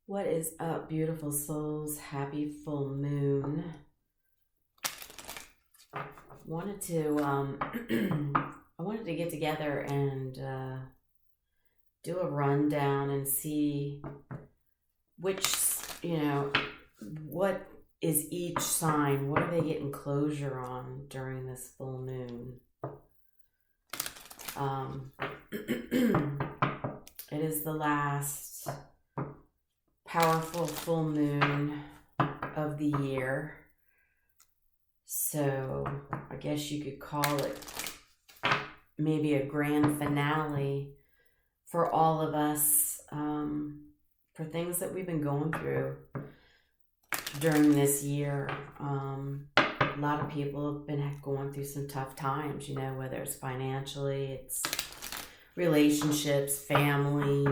What is up, beautiful souls? Happy full moon. Wanted to I wanted to get together and do a rundown and see which, what is each sign, what are they getting closure on during this full moon. It is the last powerful full moon of the year. So I guess you could call it maybe a grand finale for all of us, for things that we've been going through during this year. A lot of people have been going through some tough times, whether it's financially, it's relationships, family,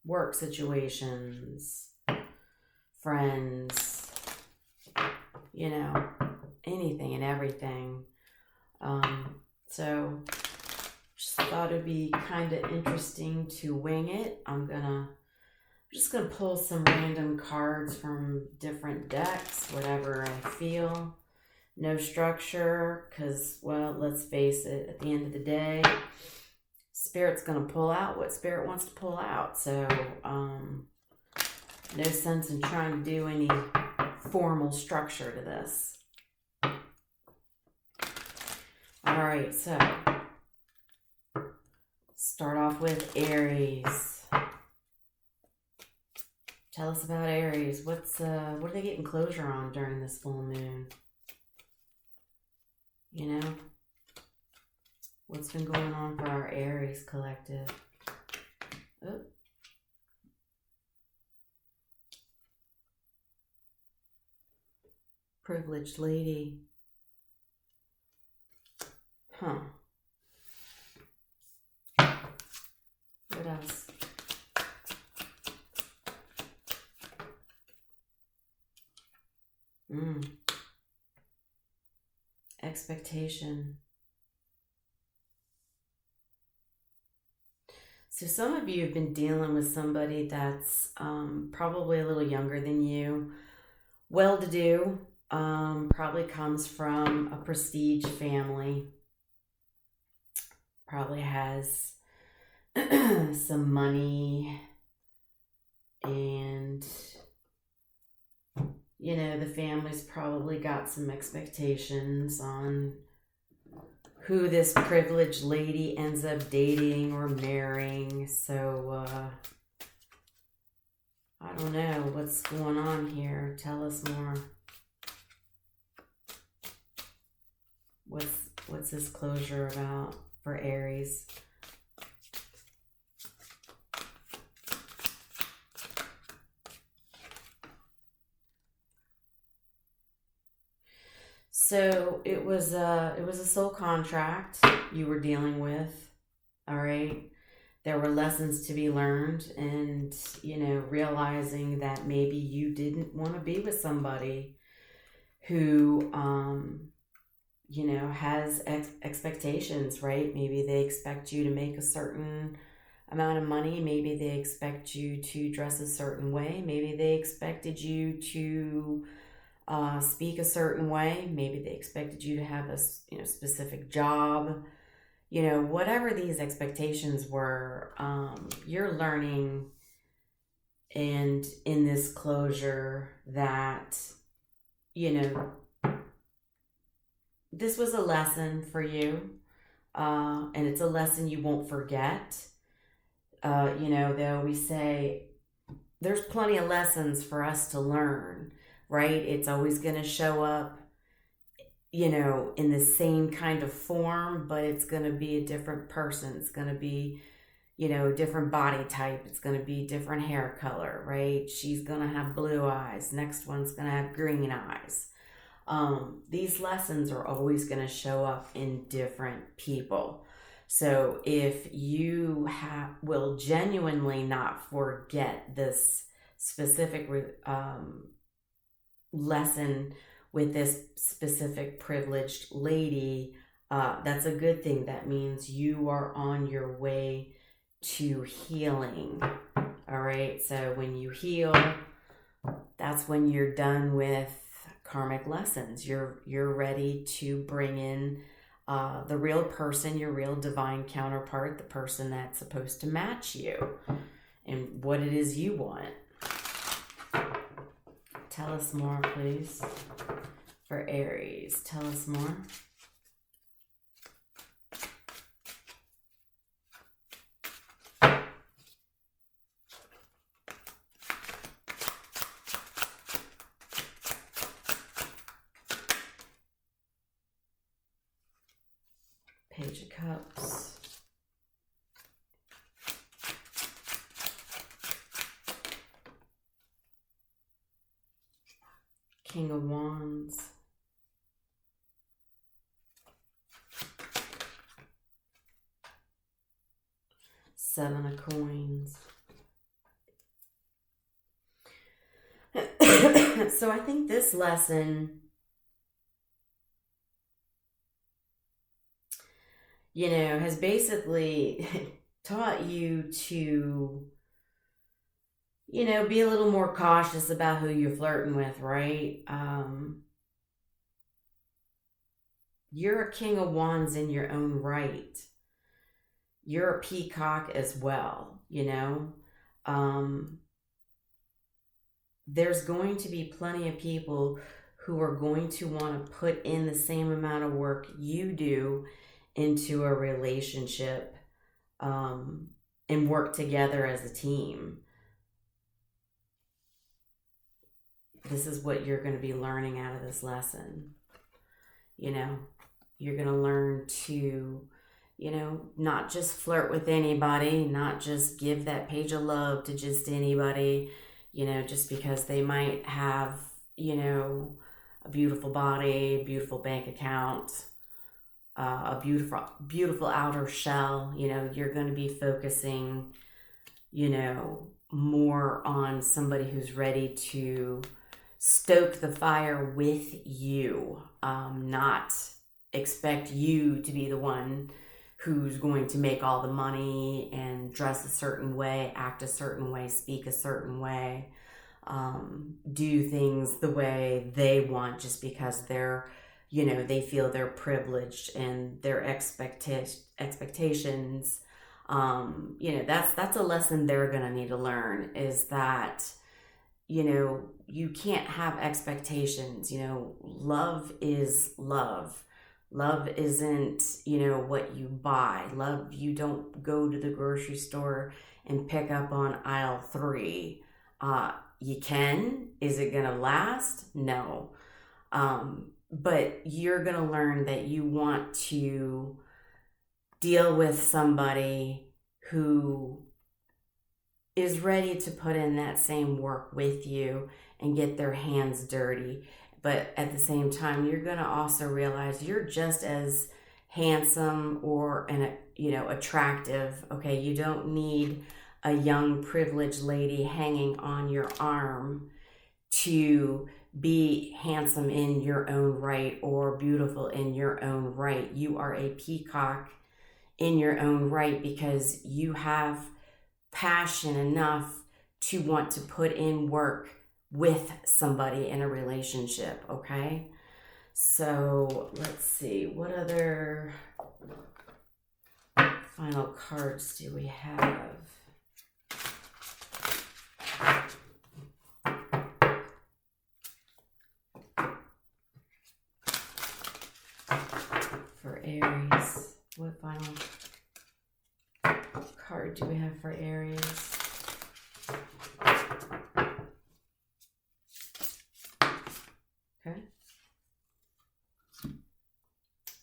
work situations, friends, anything and everything. So just thought it'd be kind of interesting to wing it. I'm just gonna pull some random cards from different decks, whatever I feel. No structure, because, well, let's face it, at the end of the day, Spirit's going to pull out what Spirit wants to pull out. So, no sense in trying to do any formal structure to this. All right, so start off with Aries. Tell us about Aries. What are they getting closure on during this full moon? What's been going on for our Aries collective? Oh. Privileged lady. Huh. What else? Expectation. So some of you have been dealing with somebody that's probably a little younger than you, well-to-do, probably comes from a prestige family, probably has some money, and the family's probably got some expectations on who this privileged lady ends up dating or marrying. So, I don't know what's going on here. Tell us more. What's this closure about for Aries? So it was a soul contract you were dealing with, all right? There were lessons to be learned, and, realizing that maybe you didn't want to be with somebody who, has expectations, right? Maybe they expect you to make a certain amount of money. Maybe they expect you to dress a certain way. Maybe they expected you to speak a certain way. Maybe they expected you to have a specific job. Whatever these expectations were, you're learning, and in this closure, that this was a lesson for you, and it's a lesson you won't forget. They always say there's plenty of lessons for us to learn, right? It's always going to show up, in the same kind of form, but it's going to be a different person. It's going to be, a different body type. It's going to be different hair color, right? She's going to have blue eyes. Next one's going to have green eyes. These lessons are always going to show up in different people. So if you will genuinely not forget this specific lesson with this specific privileged lady, that's a good thing. That means you are on your way to healing. All All right. So when you heal, that's when you're done with karmic lessons. You're ready to bring in the real person, your real divine counterpart, the person that's supposed to match you and what it is you want. Tell us more, please. For Aries, tell us more. Page of Cups. King of Wands. Seven of Coins. So I think this lesson, you know, has basically taught you to, you know, be a little more cautious about who you're flirting with, right? You're a King of Wands in your own right. You're a peacock as well, you know? There's going to be plenty of people who are going to want to put in the same amount of work you do into a relationship, and work together as a team. This is what you're going to be learning out of this lesson. You know, you're going to learn to, you know, not just flirt with anybody, not just give that page of love to just anybody, you know, just because they might have, you know, a beautiful body, beautiful bank account, a beautiful outer shell. You know, you're going to be focusing, you know, more on somebody who's ready to stoke the fire with you, not expect you to be the one who's going to make all the money and dress a certain way, act a certain way, speak a certain way, do things the way they want just because they're, you know, they feel they're privileged and their expectations, you know, that's a lesson they're going to need to learn, is that, you know, you can't have expectations. You know, love is love. Love isn't, you know, what you buy. Love, you don't go to the grocery store and pick up on aisle 3. You can. Is it going to last? No. But you're going to learn that you want to deal with somebody who is ready to put in that same work with you and get their hands dirty. But at the same time, you're going to also realize you're just as handsome or, you know, attractive. Okay, you don't need a young privileged lady hanging on your arm to be handsome in your own right or beautiful in your own right. You are a peacock in your own right because you have passion enough to want to put in work with somebody in a relationship, okay? So let's see, what other final cards do we have? For Aries, what final card do we have for Aries? Okay.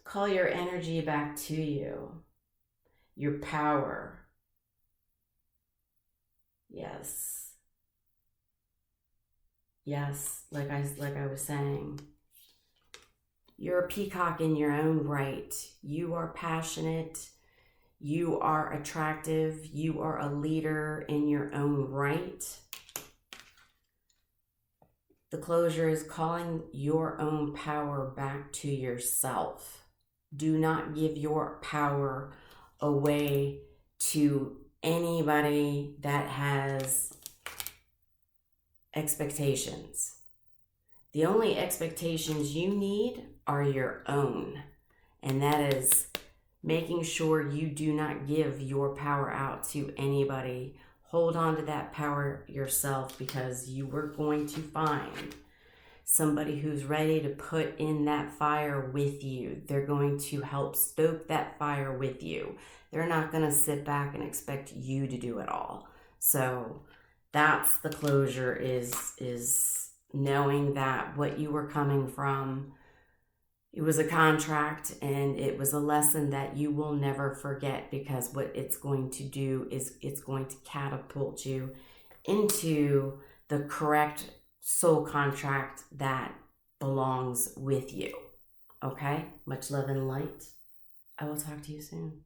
Call your energy back to you. Your power. Yes. Yes, like I was saying. You're a peacock in your own right. You are passionate. You are attractive. You are a leader in your own right. The closure is calling your own power back to yourself. Do not give your power away to anybody that has expectations. The only expectations you need are your own. And that is making sure you do not give your power out to anybody. Hold on to that power yourself, because you are going to find somebody who's ready to put in that fire with you. They're going to help stoke that fire with you. They're not going to sit back and expect you to do it all. So that's the closure, is knowing that what you were coming from, it was a contract, and it was a lesson that you will never forget, because what it's going to do is it's going to catapult you into the correct soul contract that belongs with you. Okay? Much love and light. I will talk to you soon.